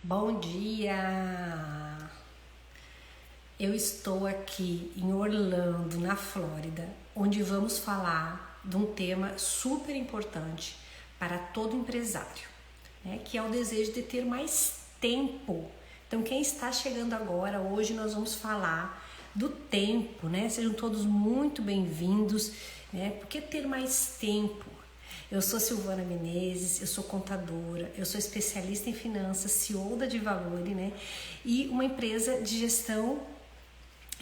Bom dia! Eu estou aqui em Orlando, na Flórida, onde vamos falar de um tema super importante para todo empresário, né? Que é o desejo de ter mais tempo. Então, quem está chegando agora, hoje nós vamos falar do tempo, né? Sejam todos muito bem-vindos, né? Por que ter mais tempo? Eu sou Silvana Menezes, eu sou contadora, eu sou especialista em finanças, CEO da Divalore, né? E uma empresa de gestão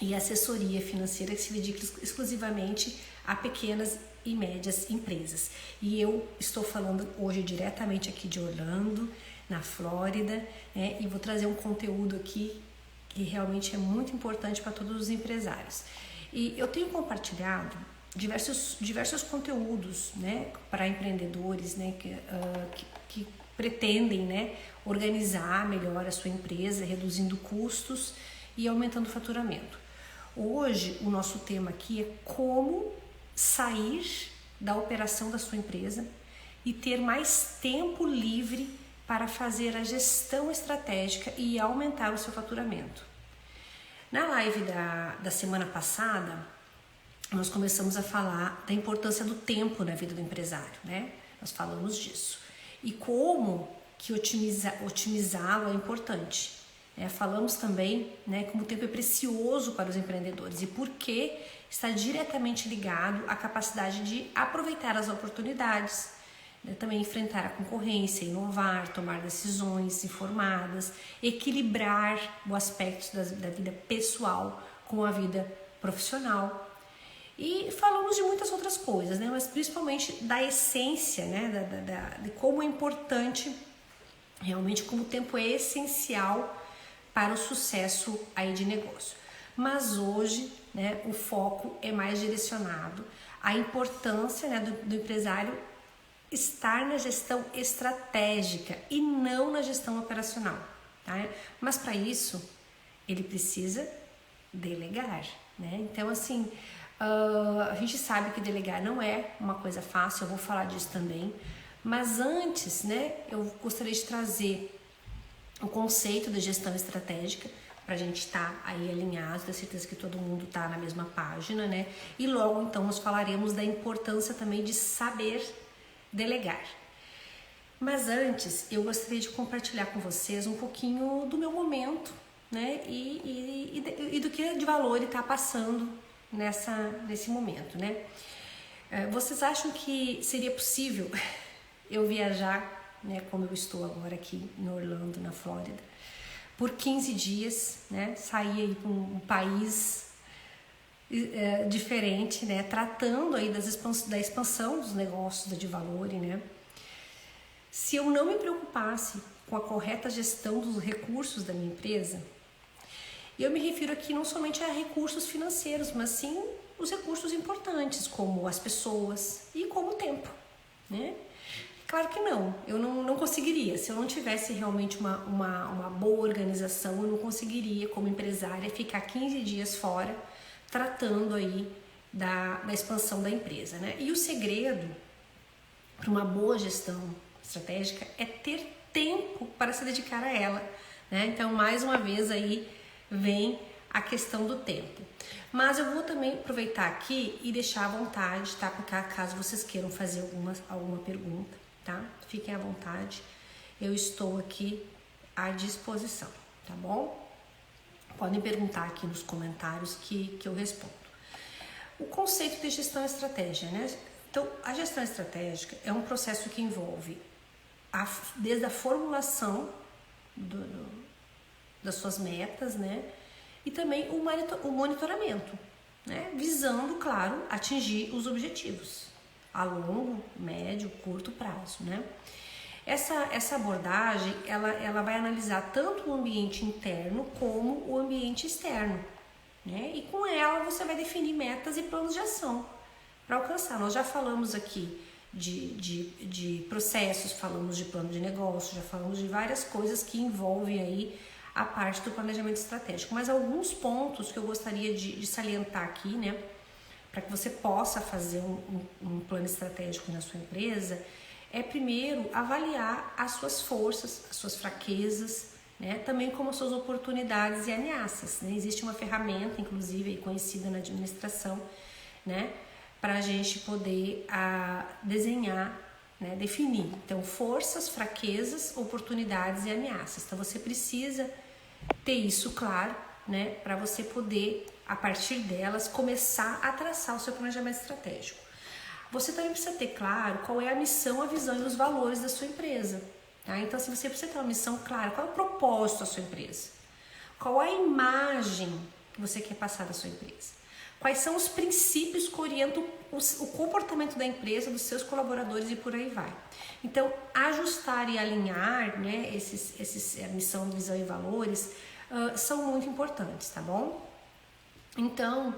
e assessoria financeira que se dedica exclusivamente a pequenas e médias empresas. E eu estou falando hoje diretamente aqui de Orlando, na Flórida, né? E vou trazer um conteúdo aqui que realmente é muito importante para todos os empresários. E eu tenho compartilhado diversos conteúdos, né, para empreendedores, né, que pretendem, né, organizar melhor a sua empresa, reduzindo custos e aumentando o faturamento. Hoje o nosso tema aqui é como sair da operação da sua empresa e ter mais tempo livre para fazer a gestão estratégica e aumentar o seu faturamento. Na live da semana passada, nós começamos a falar da importância do tempo na vida do empresário, né? Nós falamos disso. E como que otimizá-lo é importante. Falamos também, né, como o tempo é precioso para os empreendedores e por que está diretamente ligado à capacidade de aproveitar as oportunidades, né, também enfrentar a concorrência, inovar, tomar decisões informadas, equilibrar o aspecto da vida pessoal com a vida profissional. E falamos de muitas outras coisas, né? Mas principalmente da essência, né? De como é importante, realmente como o tempo é essencial para o sucesso aí de negócio. Mas hoje, né, o foco é mais direcionado à importância, né, do empresário estar na gestão estratégica e não na gestão operacional, tá? Mas para isso, ele precisa delegar, né? Então, assim, a gente sabe que delegar não é uma coisa fácil, eu vou falar disso também, mas antes, né, eu gostaria de trazer o conceito de gestão estratégica para a gente estar aí alinhado, ter certeza que todo mundo está na mesma página, né? E logo então nós falaremos da importância também de saber delegar. Mas antes eu gostaria de compartilhar com vocês um pouquinho do meu momento, né? E do que a Divalore está passando nesse momento, né? Vocês acham que seria possível eu viajar, né, como eu estou agora aqui em Orlando, na Flórida, por 15 dias, né? Sair aí para um país diferente, né? Tratando aí da expansão dos negócios da Divalore, né? Se eu não me preocupasse com a correta gestão dos recursos da minha empresa, e eu me refiro aqui não somente a recursos financeiros, mas sim os recursos importantes, como as pessoas e como o tempo, né? Claro que não, eu não conseguiria. Se eu não tivesse realmente uma boa organização, eu não conseguiria, como empresária, ficar 15 dias fora tratando aí da expansão da empresa, né? E o segredo para uma boa gestão estratégica é ter tempo para se dedicar a ela, né? Então, mais uma vez aí vem a questão do tempo. Mas eu vou também aproveitar aqui e deixar à vontade, tá? Porque caso vocês queiram fazer alguma pergunta, tá? Fiquem à vontade. Eu estou aqui à disposição, tá bom? Podem perguntar aqui nos comentários que eu respondo. O conceito de gestão estratégica, né? Então, a gestão estratégica é um processo que envolve desde a formulação das suas metas, né? E também o monitoramento, né? Visando, claro, atingir os objetivos a longo, médio, curto prazo, né? Essa abordagem, ela vai analisar tanto o ambiente interno como o ambiente externo, né? E com ela você vai definir metas e planos de ação para alcançar. Nós já falamos aqui de processos, falamos de plano de negócio, já falamos de várias coisas que envolvem aí a parte do planejamento estratégico, mas alguns pontos que eu gostaria de salientar aqui, né, para que você possa fazer um plano estratégico na sua empresa, é primeiro avaliar as suas forças, as suas fraquezas, né? Também como suas oportunidades e ameaças, né? Existe uma ferramenta, inclusive, conhecida na administração, né? Para a gente poder desenhar, né? Definir. Então, forças, fraquezas, oportunidades e ameaças. Então, você precisa ter isso claro, né? Para você poder, a partir delas, começar a traçar o seu planejamento estratégico. Você também precisa ter claro qual é a missão, a visão e os valores da sua empresa. Tá? Então, assim, você precisa ter uma missão clara. Qual é o propósito da sua empresa? Qual é a imagem que você quer passar da sua empresa? Quais são os princípios que orientam o comportamento da empresa, dos seus colaboradores e por aí vai. Então, ajustar e alinhar, né, a missão, visão e valores são muito importantes, tá bom? Então,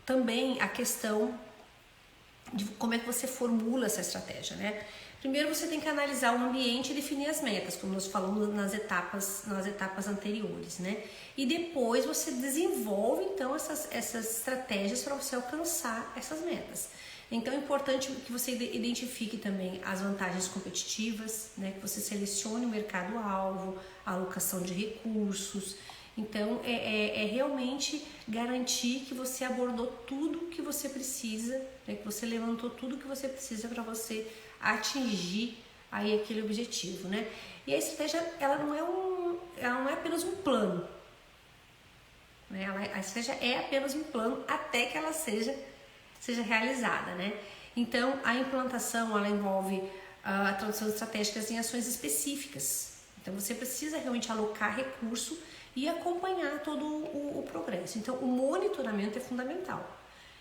também a questão de como é que você formula essa estratégia, né? Primeiro você tem que analisar o ambiente e definir as metas, como nós falamos nas etapas anteriores, né? E depois você desenvolve então essas estratégias para você alcançar essas metas. Então é importante que você identifique também as vantagens competitivas, né? Que você selecione o mercado-alvo, a alocação de recursos. Então é realmente garantir que você abordou tudo que você precisa, né? Que você levantou tudo que você precisa para você atingir aí aquele objetivo, né? E a estratégia, ela não é apenas um plano, né? A estratégia é apenas um plano até que ela seja realizada, né? Então, a implantação, ela envolve a tradução estratégicas em ações específicas. Então, você precisa realmente alocar recurso e acompanhar todo o progresso. Então, o monitoramento é fundamental.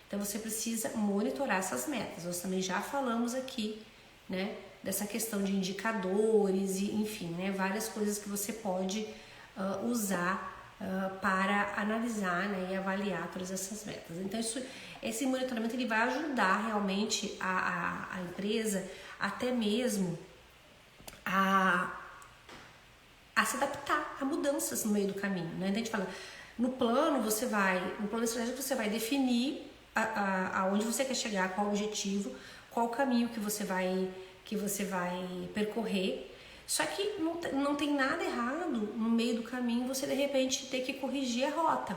Então, você precisa monitorar essas metas. Nós também já falamos aqui, né, dessa questão de indicadores e, enfim, né, várias coisas que você pode usar para analisar, né, e avaliar todas essas metas. Então, esse monitoramento ele vai ajudar realmente a empresa até mesmo a se adaptar a mudanças no meio do caminho, né? Então, a gente fala, no plano estratégico você vai definir aonde você quer chegar, qual o objetivo, qual o caminho que você vai percorrer. Só que não tem nada errado no meio do caminho você de repente ter que corrigir a rota,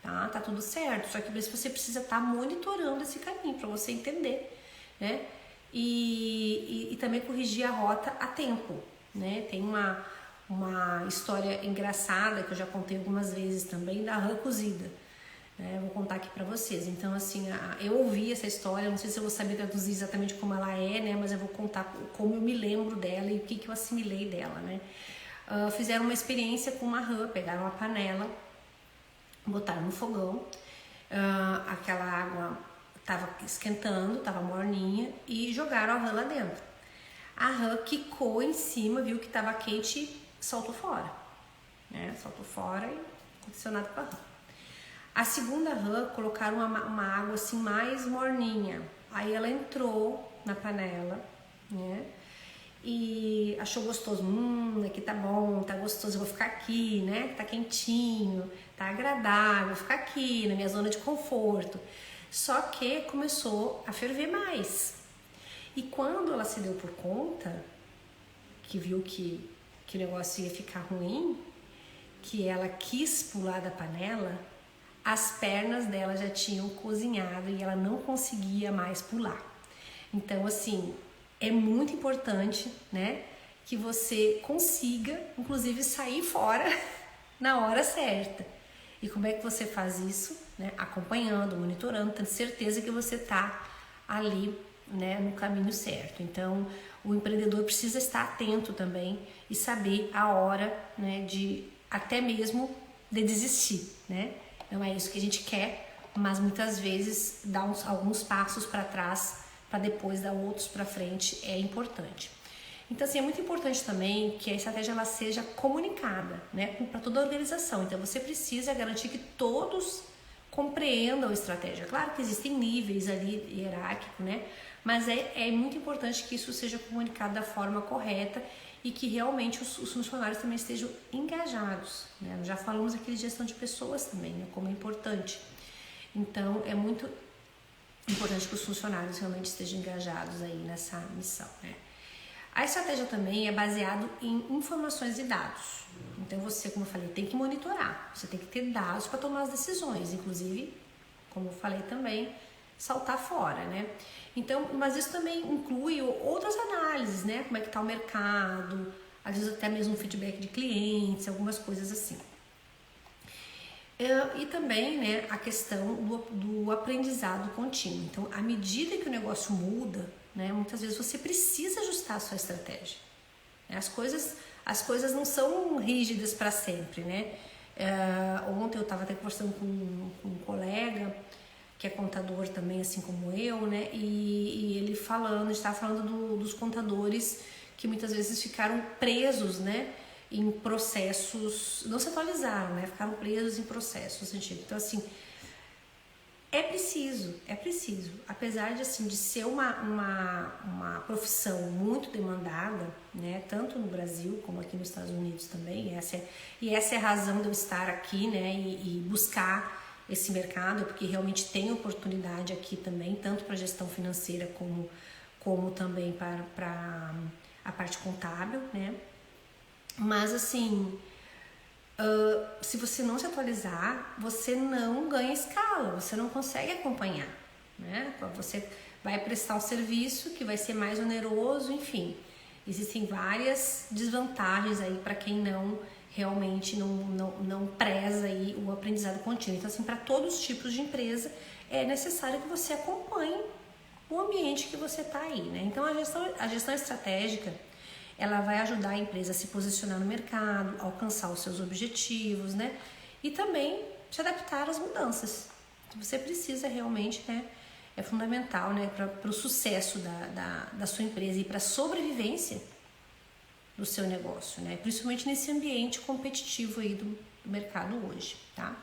tá tudo certo. Só que você precisa estar monitorando esse caminho para você entender, né? E também corrigir a rota a tempo, né? Tem uma história engraçada que eu já contei algumas vezes também da rã cozida. Eu vou contar aqui pra vocês. Então, assim, eu ouvi essa história, não sei se eu vou saber traduzir exatamente como ela é, né? Mas eu vou contar como eu me lembro dela e o que eu assimilei dela, né? Fizeram uma experiência com uma rã, pegaram uma panela, botaram no fogão, aquela água tava esquentando, tava morninha e jogaram a rã lá dentro. A rã quicou em cima, viu que tava quente e soltou fora, né? Soltou fora e aconteceu nada com a rã. A segunda rã colocaram uma água assim mais morninha. Aí ela entrou na panela, né? E achou gostoso. Aqui tá bom, tá gostoso, eu vou ficar aqui, né? Tá quentinho, tá agradável, vou ficar aqui na minha zona de conforto. Só que começou a ferver mais. E quando ela se deu por conta, que viu que o negócio ia ficar ruim, que ela quis pular da panela, as pernas dela já tinham cozinhado e ela não conseguia mais pular. Então, assim, é muito importante, né, que você consiga, inclusive, sair fora na hora certa. E como é que você faz isso? Né? Acompanhando, monitorando, tendo certeza que você está ali, né, no caminho certo. Então, o empreendedor precisa estar atento também e saber a hora, né, de até mesmo de desistir, né? Não é isso que a gente quer, mas muitas vezes dar alguns passos para trás para depois dar outros para frente é importante. Então, assim, é muito importante também que a estratégia ela seja comunicada, né, para toda a organização. Então, você precisa garantir que todos compreendam a estratégia. Claro que existem níveis ali hierárquicos, né, mas é muito importante que isso seja comunicado da forma correta e que realmente os funcionários também estejam engajados, né? Nós já falamos aqui de gestão de pessoas também, né? Como é importante. Então, é muito importante que os funcionários realmente estejam engajados aí nessa missão, né? A estratégia também é baseada em informações e dados. Então você, como eu falei, tem que monitorar, você tem que ter dados para tomar as decisões, inclusive, como eu falei também, saltar fora, né? Então, mas isso também inclui outras análises, né? Como é que está o mercado, às vezes até mesmo feedback de clientes, algumas coisas assim. E também, né, a questão do aprendizado contínuo. Então, à medida que o negócio muda, né, muitas vezes você precisa ajustar a sua estratégia. As coisas não são rígidas para sempre, né? Ontem eu estava até conversando com um colega que é contador também, assim como eu, né? E ele estava falando dos contadores que muitas vezes ficaram presos, né? Em processos, não se atualizaram, né? Ficaram presos em processos antigos. Então, assim, é preciso, apesar de, assim, de ser uma profissão muito demandada, né? Tanto no Brasil como aqui nos Estados Unidos também. Essa é a razão de eu estar aqui, né? E buscar esse mercado, porque realmente tem oportunidade aqui também, tanto para gestão financeira como também para a parte contábil, né? Mas assim, se você não se atualizar, você não ganha escala, você não consegue acompanhar, né? Você vai prestar um serviço que vai ser mais oneroso, enfim. Existem várias desvantagens aí para quem realmente não preza aí o aprendizado contínuo. Então, assim, para todos os tipos de empresa, é necessário que você acompanhe o ambiente que você está aí, né? Então, a gestão estratégica, ela vai ajudar a empresa a se posicionar no mercado, alcançar os seus objetivos, né? E também se adaptar às mudanças. Você precisa realmente, né? É fundamental, né? Para o sucesso da sua empresa e para a sobrevivência do seu negócio, né? Principalmente nesse ambiente competitivo aí do mercado hoje, tá?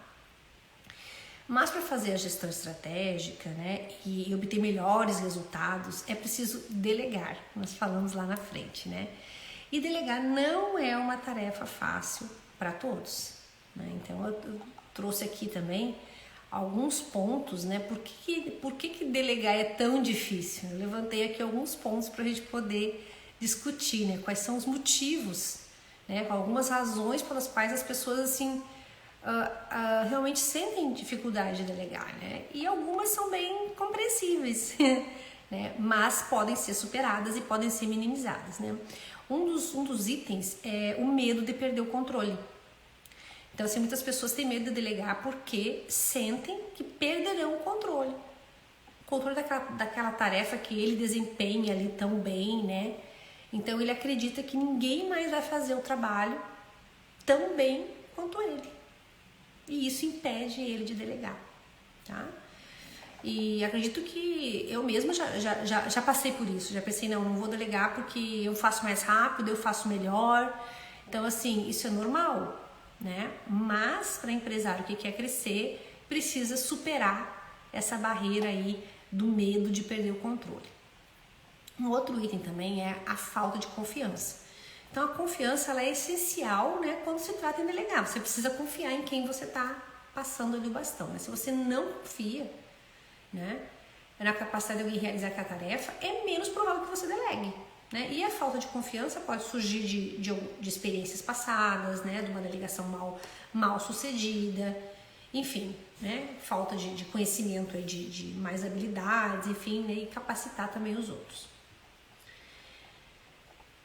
Mas para fazer a gestão estratégica, né, e obter melhores resultados, é preciso delegar. Nós falamos lá na frente, né? E delegar não é uma tarefa fácil para todos, né? Então eu trouxe aqui também alguns pontos, né? Por que delegar é tão difícil? Eu levantei aqui alguns pontos para a gente poder discutir, né? Quais são os motivos, né? Algumas razões pelas quais as pessoas assim realmente sentem dificuldade de delegar, né? E algumas são bem compreensíveis, né? Mas podem ser superadas e podem ser minimizadas, né? Um dos itens é o medo de perder o controle. Então, assim, muitas pessoas têm medo de delegar porque sentem que perderão o controle daquela tarefa que ele desempenha ali tão bem, né? Então ele acredita que ninguém mais vai fazer o trabalho tão bem quanto ele. E isso impede ele de delegar, tá? E acredito que eu mesma já passei por isso. Já pensei, não vou delegar porque eu faço mais rápido, eu faço melhor. Então, assim, isso é normal, né? Mas para empresário que quer crescer, precisa superar essa barreira aí do medo de perder o controle. Um outro item também é a falta de confiança. Então, a confiança ela é essencial, né, quando se trata em delegar. Você precisa confiar em quem você está passando ali o bastão, né? Se você não confia, né, na capacidade de alguém realizar aquela tarefa, é menos provável que você delegue, né? E a falta de confiança pode surgir de experiências passadas, né, de uma delegação mal sucedida, enfim, né, falta de conhecimento aí de mais habilidades, enfim, né, e capacitar também os outros.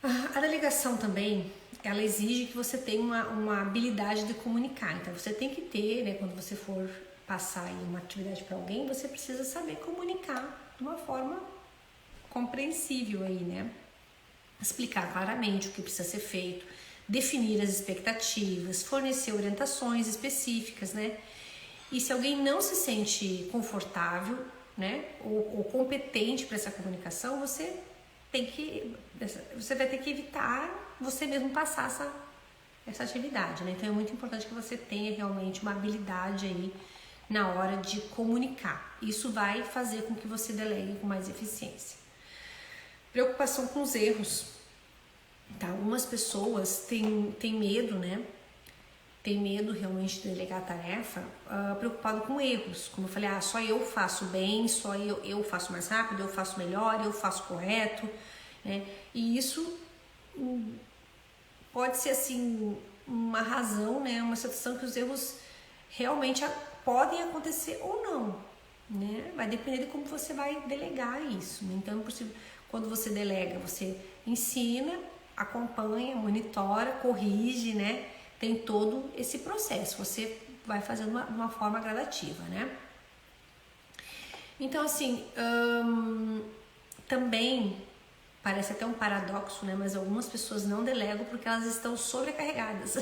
A delegação também, ela exige que você tenha uma habilidade de comunicar. Então, você tem que ter, né, quando você for passar aí uma atividade para alguém, você precisa saber comunicar de uma forma compreensível aí, né? Explicar claramente o que precisa ser feito, definir as expectativas, fornecer orientações específicas, né? E se alguém não se sente confortável, né, ou competente para essa comunicação, você vai ter que evitar você mesmo passar essa atividade, né? Então é muito importante que você tenha realmente uma habilidade aí na hora de comunicar. Isso vai fazer com que você delegue com mais eficiência. Preocupação com os erros. Tá? Algumas pessoas têm medo, né? Tem medo realmente de delegar a tarefa, preocupado com erros. Como eu falei, só eu faço bem, só eu faço mais rápido, eu faço melhor, eu faço correto. né? E isso pode ser assim uma razão, né? Uma situação que os erros realmente podem acontecer ou não, né? Vai depender de como você vai delegar isso, né? Então, quando você delega, você ensina, acompanha, monitora, corrige, né? Tem todo esse processo. Você vai fazendo de uma forma gradativa, né? Então, assim, também parece até um paradoxo, né? Mas algumas pessoas não delegam porque elas estão sobrecarregadas.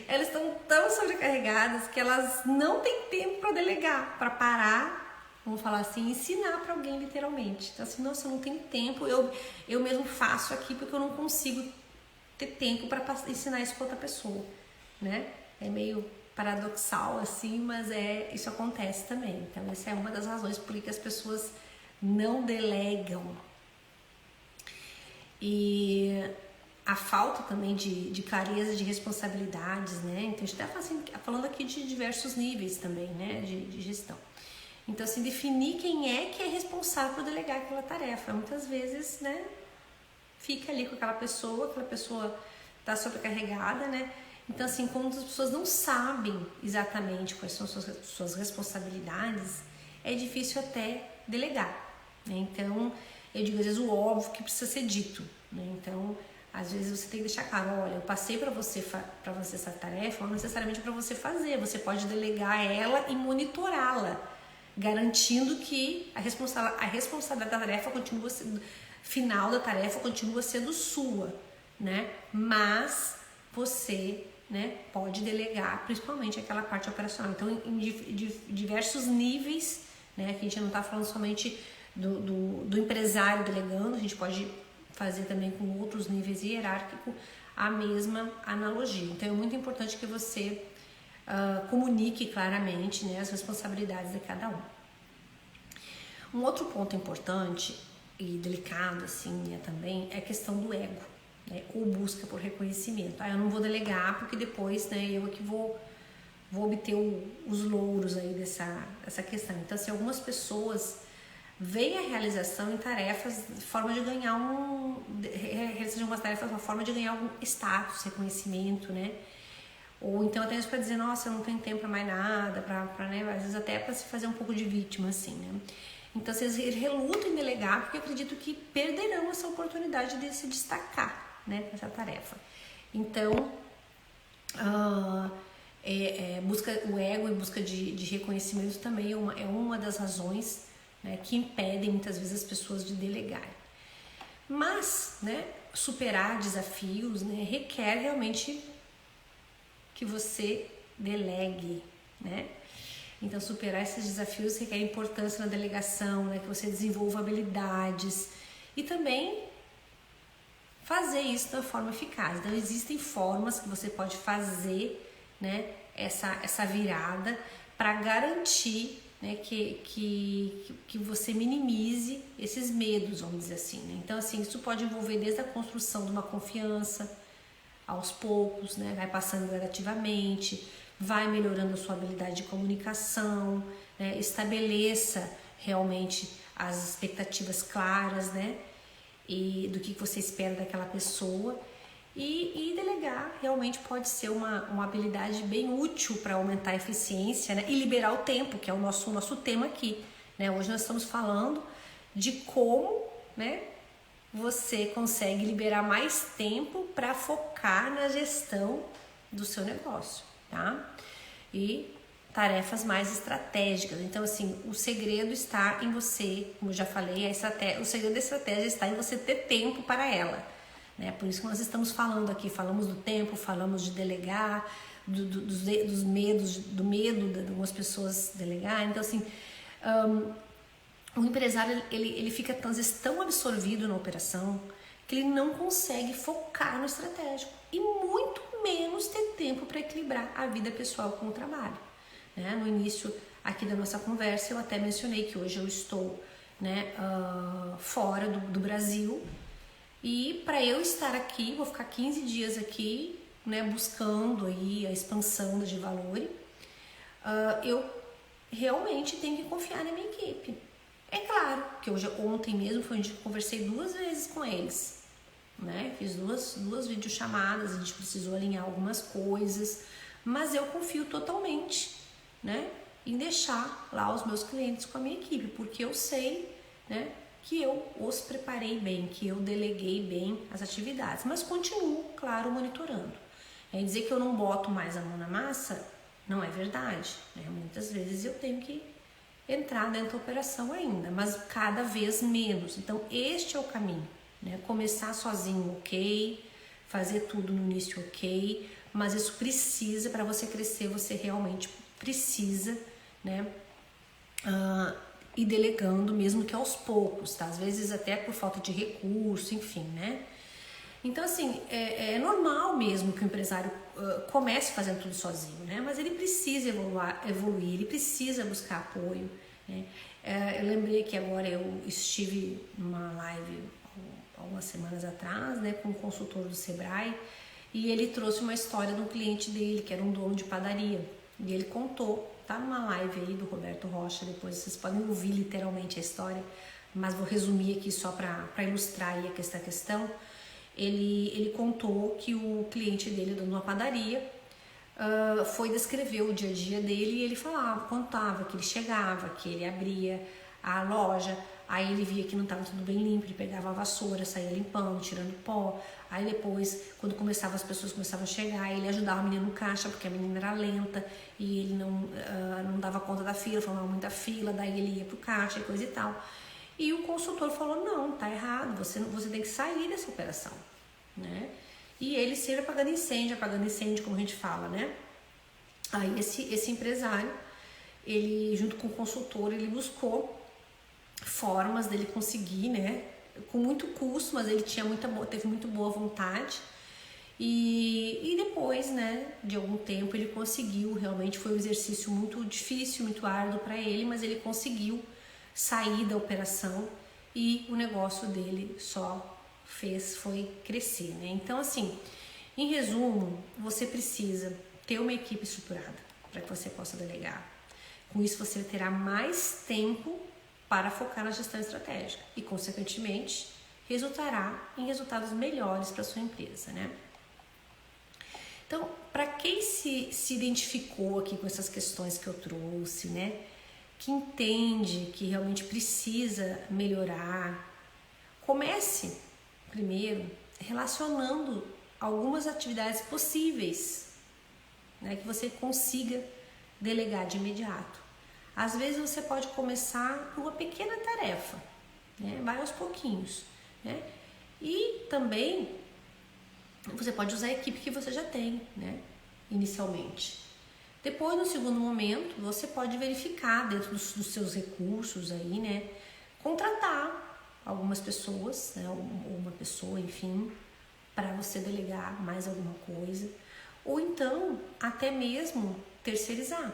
Elas estão tão sobrecarregadas que elas não têm tempo para delegar, para parar, vamos falar assim, ensinar para alguém literalmente. Então, assim, nossa, eu não tenho tempo, eu mesmo faço aqui porque eu não consigo ter tempo para ensinar isso para outra pessoa, né? É meio paradoxal assim, mas isso acontece também. Então, essa é uma das razões por que as pessoas não delegam. E a falta também de clareza de responsabilidades, né? Então, a gente está falando aqui de diversos níveis também, né? De gestão. Então, assim, definir quem é que é responsável por delegar aquela tarefa. Muitas vezes, né? Fica ali com aquela pessoa está sobrecarregada, né? Então, assim, como as pessoas não sabem exatamente quais são suas responsabilidades, é difícil até delegar, né? Então, eu digo, às vezes, o óbvio que precisa ser dito, né? Então, às vezes, você tem que deixar claro, olha, eu passei para você essa tarefa, não necessariamente para você fazer, você pode delegar ela e monitorá-la, garantindo que a responsabilidade da tarefa continua sendo, final da tarefa continua sendo sua, né? Mas você, né, pode delegar, principalmente aquela parte operacional. Então, em diversos níveis, né, que a gente não está falando somente do empresário delegando, a gente pode fazer também com outros níveis hierárquicos a mesma analogia. Então, é muito importante que você comunique claramente, né, as responsabilidades de cada um. Um outro ponto importante e delicado, assim, né, também, é a questão do ego, né, ou busca por reconhecimento. Eu não vou delegar porque depois, né, eu aqui vou obter os louros aí dessa questão. Então, assim, algumas pessoas veem a realização em tarefas de forma de ganhar realização de algumas tarefas uma forma de ganhar algum status, reconhecimento, né? Ou então até mesmo para dizer, nossa, eu não tenho tempo para mais nada, né? Às vezes até para se fazer um pouco de vítima, assim, né? Então, vocês relutam em delegar porque acredito que perderão essa oportunidade de se destacar, né, nessa tarefa. Então, busca o ego e busca de reconhecimento também é uma das razões, né, que impedem muitas vezes as pessoas de delegar. Mas, né, superar desafios, né, requer realmente que você delegue, né? Então, superar esses desafios requer importância na delegação, né? Que você desenvolva habilidades e também fazer isso de uma forma eficaz. Então, existem formas que você pode fazer, né, essa virada para garantir, né, que você minimize esses medos, vamos dizer assim, né? Então, assim, isso pode envolver desde a construção de uma confiança aos poucos, né? Vai passando gradativamente, vai melhorando a sua habilidade de comunicação, né? Estabeleça realmente as expectativas claras, né? E do que você espera daquela pessoa. E delegar realmente pode ser uma habilidade bem útil para aumentar a eficiência, né? E liberar o tempo, que é o nosso tema aqui, né? Hoje nós estamos falando de como, né, você consegue liberar mais tempo para focar na gestão do seu negócio, tá? E tarefas mais estratégicas. Então, assim, o segredo está em você, como eu já falei, o segredo da estratégia está em você ter tempo para ela, né? Por isso que nós estamos falando aqui, falamos do tempo, falamos de delegar, dos medos, do medo de algumas pessoas delegar. Então, assim, o empresário, ele fica às vezes tão absorvido na operação que ele não consegue focar no estratégico e muito menos ter tempo para equilibrar a vida pessoal com o trabalho, né? No início aqui da nossa conversa eu até mencionei que hoje eu estou, né, fora do Brasil, e para eu estar aqui, vou ficar 15 dias aqui, né, buscando aí a expansão da G-Valore, eu realmente tenho que confiar na minha equipe. É claro que ontem mesmo foi um dia que eu conversei 2 vezes com eles, né? Fiz duas videochamadas, a gente precisou alinhar algumas coisas, mas eu confio totalmente, né, em deixar lá os meus clientes com a minha equipe, porque eu sei, né, que eu os preparei bem, que eu deleguei bem as atividades, mas continuo, claro, monitorando. É dizer que eu não boto mais a mão na massa, não é verdade, né? Muitas vezes eu tenho que entrar dentro da operação ainda, mas cada vez menos. Então este é o caminho, né? Começar sozinho, ok, fazer tudo no início, ok, mas isso precisa, para você crescer, você realmente precisa, né, ir delegando, mesmo que aos poucos, tá? Às vezes até por falta de recurso, enfim, né? Então, assim, é normal mesmo que o empresário comece fazendo tudo sozinho, né? Mas ele precisa evoluir, ele precisa buscar apoio, né? Eu lembrei que agora eu estive numa live algumas semanas atrás, né, com um consultor do Sebrae, e ele trouxe uma história de um cliente dele, que era um dono de padaria, e ele contou, tá numa live aí do Roberto Rocha, depois vocês podem ouvir literalmente a história, mas vou resumir aqui só para ilustrar aí esta questão. Ele contou que o cliente dele, dono de uma padaria, foi descrever o dia a dia dele, e ele contava que ele chegava, que ele abria a loja, aí ele via que não estava tudo bem limpo, ele pegava a vassoura, saía limpando, tirando pó, aí depois, quando as pessoas começavam a chegar, ele ajudava a menina no caixa, porque a menina era lenta, e ele não dava conta da fila, formava muita fila, daí ele ia pro caixa e coisa e tal. E o consultor falou, não, tá errado, você tem que sair dessa operação, né? E ele sempre apagando incêndio, como a gente fala, né? Aí esse empresário, ele junto com o consultor, ele buscou formas dele conseguir, né? Com muito custo, mas ele teve muito boa vontade. E depois, né, de algum tempo, ele conseguiu, realmente foi um exercício muito difícil, muito árduo para ele, mas ele conseguiu sair da operação e o negócio dele foi crescer, né? Então, assim, em resumo, você precisa ter uma equipe estruturada para que você possa delegar. Com isso, você terá mais tempo para focar na gestão estratégica e, consequentemente, resultará em resultados melhores para sua empresa, né? Então, para quem se identificou aqui com essas questões que eu trouxe, né, que entende que realmente precisa melhorar, comece primeiro relacionando algumas atividades possíveis, né, que você consiga delegar de imediato. Às vezes você pode começar por uma pequena tarefa, né, vai aos pouquinhos, né, e também você pode usar a equipe que você já tem, né, inicialmente. Depois, no segundo momento, você pode verificar dentro dos seus recursos aí, né, contratar algumas pessoas, né, ou uma pessoa, enfim, para você delegar mais alguma coisa, ou então até mesmo terceirizar,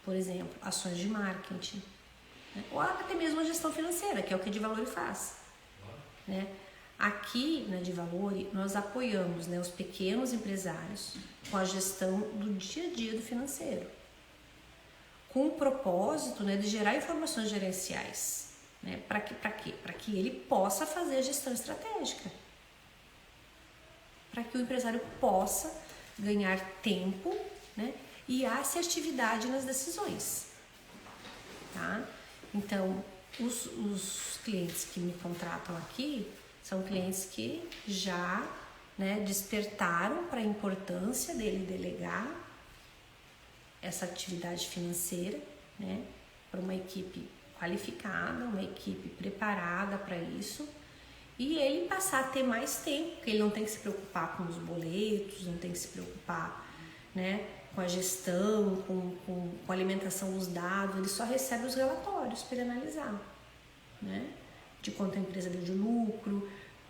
por exemplo, ações de marketing, né, ou até mesmo a gestão financeira, que é o que a Divalore faz, né? Aqui na Divalore nós apoiamos, né, os pequenos empresários com a gestão do dia a dia do financeiro, com o propósito, né, de gerar informações gerenciais, né, para quê? Para que ele possa fazer a gestão estratégica, para que o empresário possa ganhar tempo, né, e assertividade nas decisões, tá? Então, os clientes que me contratam aqui são clientes que já, né, despertaram para a importância dele delegar essa atividade financeira, né, para uma equipe qualificada, uma equipe preparada para isso, e ele passar a ter mais tempo, porque ele não tem que se preocupar com os boletos, não tem que se preocupar, né, com a gestão, com a alimentação dos dados, ele só recebe os relatórios para ele analisar, né, de quanto a empresa deu de lucro,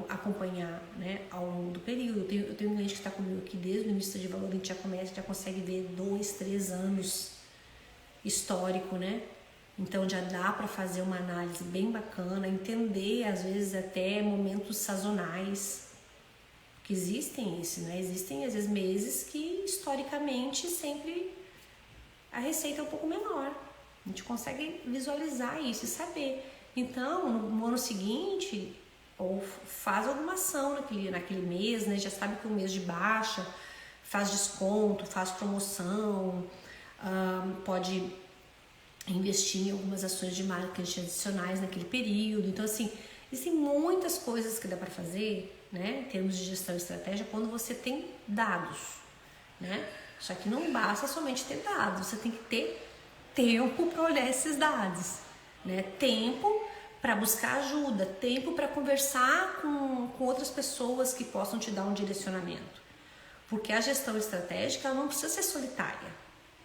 acompanhar, né, ao longo do período. Eu tenho um cliente que está comigo aqui desde o início de valor, a gente já consegue ver 2, 3 anos histórico, né? Então já dá para fazer uma análise bem bacana, entender às vezes até momentos sazonais, que existem isso, né? Existem às vezes meses que historicamente sempre a receita é um pouco menor, A gente consegue visualizar isso e saber. Então, no ano seguinte, ou faz alguma ação naquele mês, né? Já sabe que o mês de baixa, faz desconto, faz promoção, pode investir em algumas ações de marketing adicionais naquele período. Então, assim, existem muitas coisas que dá para fazer, né, em termos de gestão e estratégia, quando você tem dados, né? Só que não basta somente ter dados, você tem que ter tempo para olhar esses dados, né? Tempo para buscar ajuda, tempo para conversar com outras pessoas que possam te dar um direcionamento. Porque a gestão estratégica ela não precisa ser solitária,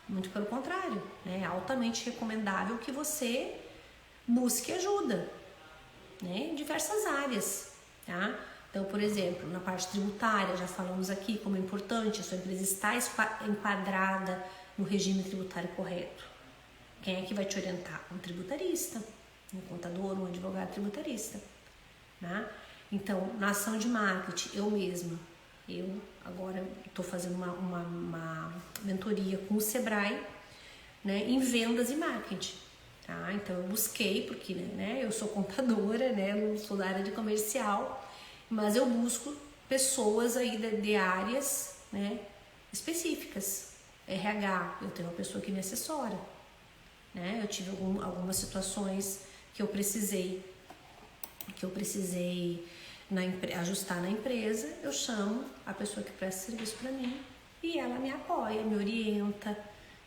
muito pelo contrário, né? É altamente recomendável que você busque ajuda, né? Em diversas áreas, tá? Então, por exemplo, na parte tributária, já falamos aqui como é importante a sua empresa estar enquadrada no regime tributário correto. Quem é que vai te orientar? Um tributarista, um contador, um advogado tributarista, né? Então, na ação de marketing, eu agora estou fazendo uma mentoria com o Sebrae, né, em vendas e marketing. Tá? Então, eu busquei, porque né, eu sou contadora, né, eu sou da área de comercial, mas eu busco pessoas aí de áreas, né, específicas. RH, eu tenho uma pessoa que me assessora. Né? Eu tive algumas situações que eu precisei ajustar na empresa, eu chamo a pessoa que presta serviço para mim e ela me apoia, me orienta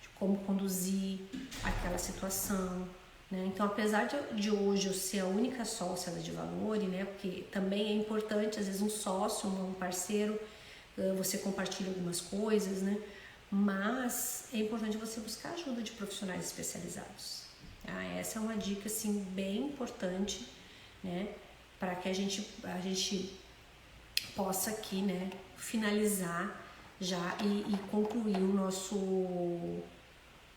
de como conduzir aquela situação, né? Então, apesar de hoje eu ser a única sócia da Divalore, né? Porque também é importante, às vezes um sócio, um parceiro, você compartilha algumas coisas, né? Mas é importante você buscar ajuda de profissionais especializados. Tá? Essa é uma dica assim bem importante, né? Para que a gente possa aqui, né, finalizar já e concluir o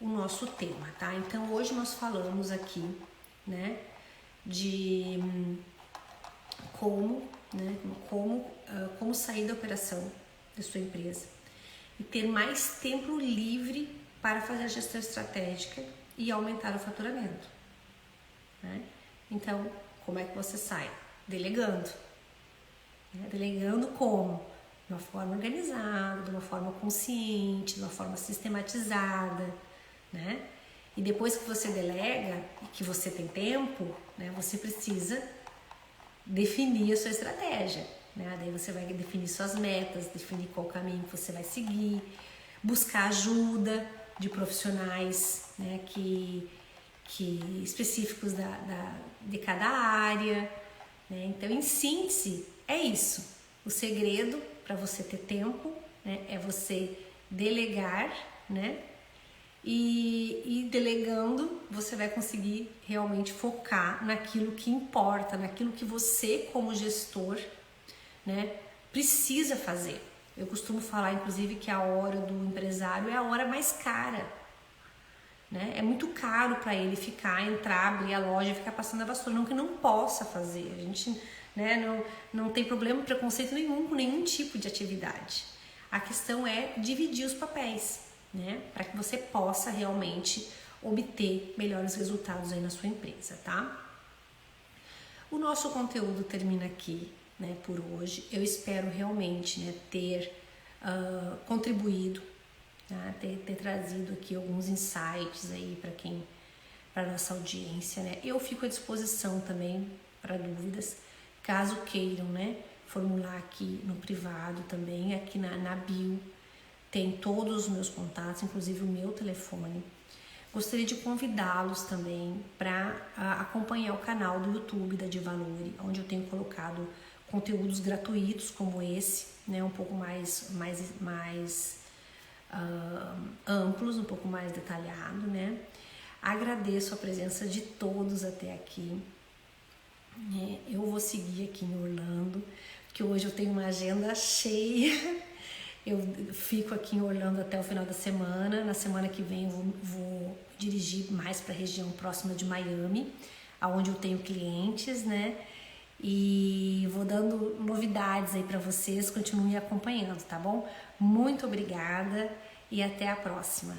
nosso tema, tá? Então hoje nós falamos aqui, né, de como sair da operação da sua empresa e ter mais tempo livre para fazer a gestão estratégica e aumentar o faturamento, né? Então, como é que você sai? Delegando. Né? Delegando como? De uma forma organizada, de uma forma consciente, de uma forma sistematizada, né? E depois que você delega e que você tem tempo, né, você precisa definir a sua estratégia. Né? Daí você vai definir suas metas, definir qual caminho que você vai seguir, buscar ajuda de profissionais, né, que específicos de cada área, né? Então, em síntese, é isso. O segredo para você ter tempo, né, é você delegar, né? E delegando, você vai conseguir realmente focar naquilo que importa, naquilo que você, como gestor, né, precisa fazer. Eu costumo falar, inclusive, que a hora do empresário é a hora mais cara. Né? É muito caro para ele entrar, abrir a loja e ficar passando a vassoura, não que não possa fazer. A gente, né, não tem problema, preconceito nenhum com nenhum tipo de atividade. A questão é dividir os papéis, né, para que você possa realmente obter melhores resultados aí na sua empresa, tá? O nosso conteúdo termina aqui, né, por hoje. Eu espero realmente, né, ter contribuído, tá? Ter trazido aqui alguns insights aí para nossa audiência, né? Eu fico à disposição também para dúvidas, caso queiram, né, formular aqui no privado também, aqui na bio tem todos os meus contatos, inclusive o meu telefone. Gostaria de convidá-los também para acompanhar o canal do YouTube da Divalore, onde eu tenho colocado conteúdos gratuitos como esse, né, um pouco mais amplos, um pouco mais detalhado, né? Agradeço a presença de todos até aqui. Eu vou seguir aqui em Orlando, porque hoje eu tenho uma agenda cheia. Eu fico aqui em Orlando até o final da semana. Na semana que vem eu vou dirigir mais para a região próxima de Miami, aonde eu tenho clientes, né? E vou dando novidades aí para vocês, continuem acompanhando, tá bom? Muito obrigada e até a próxima.